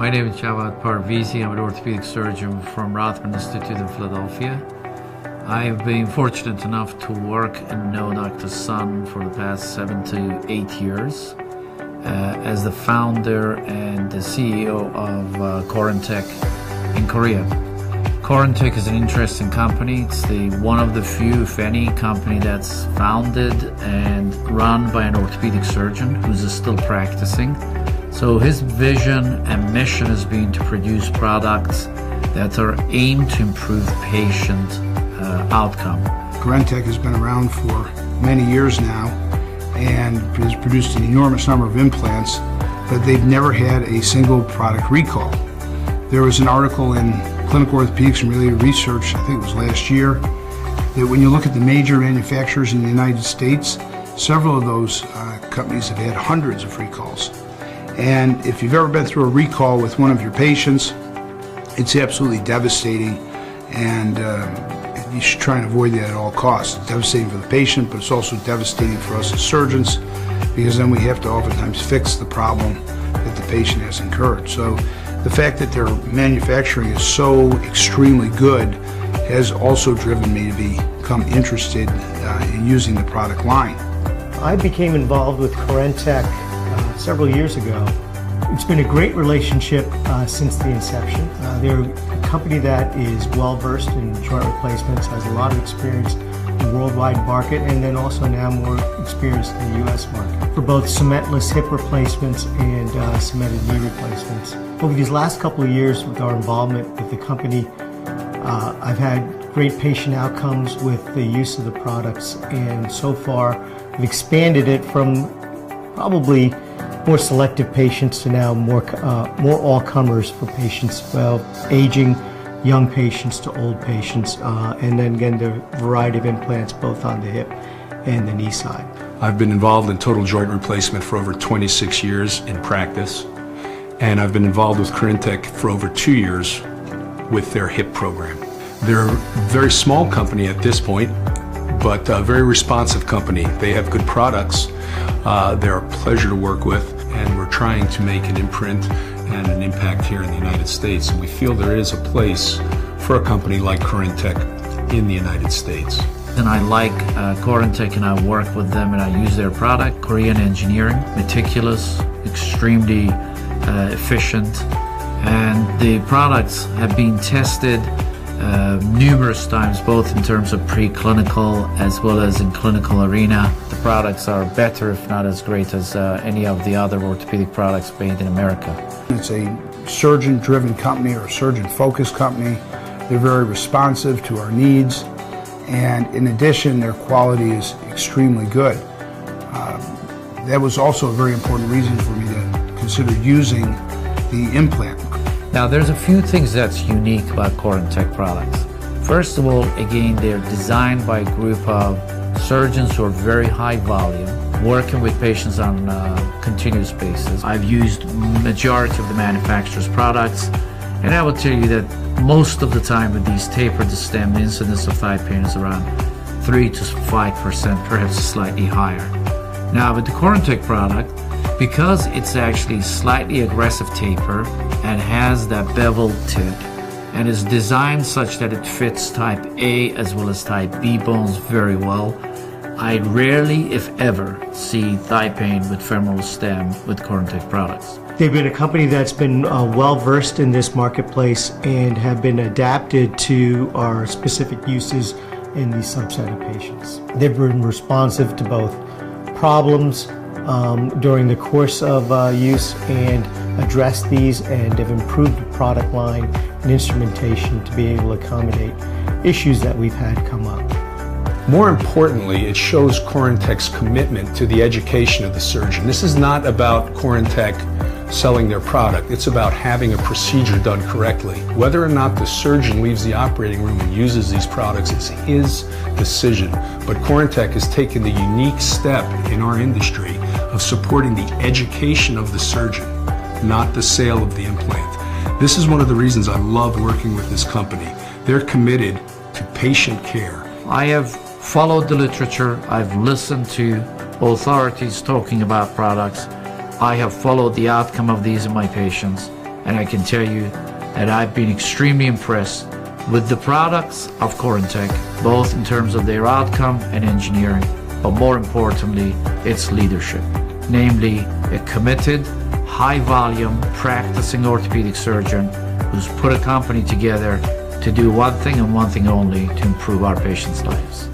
My name is Javad Parvizi. I'm an orthopedic surgeon from Rothman Institute in Philadelphia. I've been fortunate enough to work and know Dr. Sun for the past 7 to 8 years as the founder and the CEO of Corentech in Korea. Corentech is an interesting company. It's one of the few, if any, company that's founded and run by an orthopedic surgeon who's still practicing. So his vision and mission has been to produce products that are aimed to improve patient outcome. Corentech has been around for many years now and has produced an enormous number of implants, but they've never had a single product recall. There was an article in Clinical Orthopedics and Related Research, I think it was last year, that when you look at the major manufacturers in the United States, several of those companies have had hundreds of recalls. And if you've ever been through a recall with one of your patients, it's absolutely devastating, and you should try and avoid that at all costs. It's devastating for the patient, but it's also devastating for us as surgeons, because then we have to oftentimes fix the problem that the patient has incurred. So the fact that their manufacturing is so extremely good has also driven me to become interested in using the product line. I became involved with Corentech several years ago. It's been a great relationship since the inception. They're a company that is well-versed in joint replacements, has a lot of experience in the worldwide market, and then also now more experience in the U.S. market for both cementless hip replacements and cemented knee replacements. Over these last couple of years with our involvement with the company, I've had great patient outcomes with the use of the products, and so far we've expanded it from probably more selective patients to now more all-comers for patients, well, aging young patients to old patients, and then again the variety of implants both on the hip and the knee side. I've been involved in total joint replacement for over 26 years in practice, and I've been involved with Corentech for over 2 years with their hip program. They're a very small company at this point, but a very responsive company. They have good products. They're a pleasure to work with, and we're trying to make an imprint and an impact here in the United States. And we feel there is a place for a company like Corentech in the United States. And I like Corentech, and I work with them and I use their product. Korean engineering, meticulous, extremely efficient, and the products have been tested numerous times, both in terms of preclinical as well as in clinical arena. The products are better, if not as great as any of the other orthopedic products made in America. It's a surgeon-driven company or a surgeon-focused company. They're very responsive to our needs, and in addition, their quality is extremely good. That was also a very important reason for me to consider using the implant. Now, there's a few things that's unique about Corentech products. First of all, again, they're designed by a group of surgeons who are very high volume, working with patients on a continuous basis. I've used majority of the manufacturer's products, and I will tell you that most of the time with these tapered stem, the incidence of thigh pain is around 3 to 5%, perhaps slightly higher. Now, with the Corentech product, because it's actually slightly aggressive taper and has that bevel tip and is designed such that it fits type A as well as type B bones very well, I rarely, if ever, see thigh pain with femoral stem with Corentech products. They've been a company that's been well-versed in this marketplace and have been adapted to our specific uses in the subset of patients. They've been responsive to both problems during the course of use and address these, and have improved the product line and instrumentation to be able to accommodate issues that we've had come up. More importantly, it shows Corentech's commitment to the education of the surgeon. This is not about Corentech selling their product. It's about having a procedure done correctly. Whether or not the surgeon leaves the operating room and uses these products is his decision. But Corentech has taken the unique step in our industry of supporting the education of the surgeon, not the sale of the implant. This is one of the reasons I love working with this company. They're committed to patient care. I have followed the literature. I've listened to authorities talking about products. I have followed the outcome of these in my patients, and I can tell you that I've been extremely impressed with the products of Corentech, both in terms of their outcome and engineering, but more importantly, its leadership, namely a committed, high-volume, practicing orthopedic surgeon who's put a company together to do one thing and one thing only: to improve our patients' lives.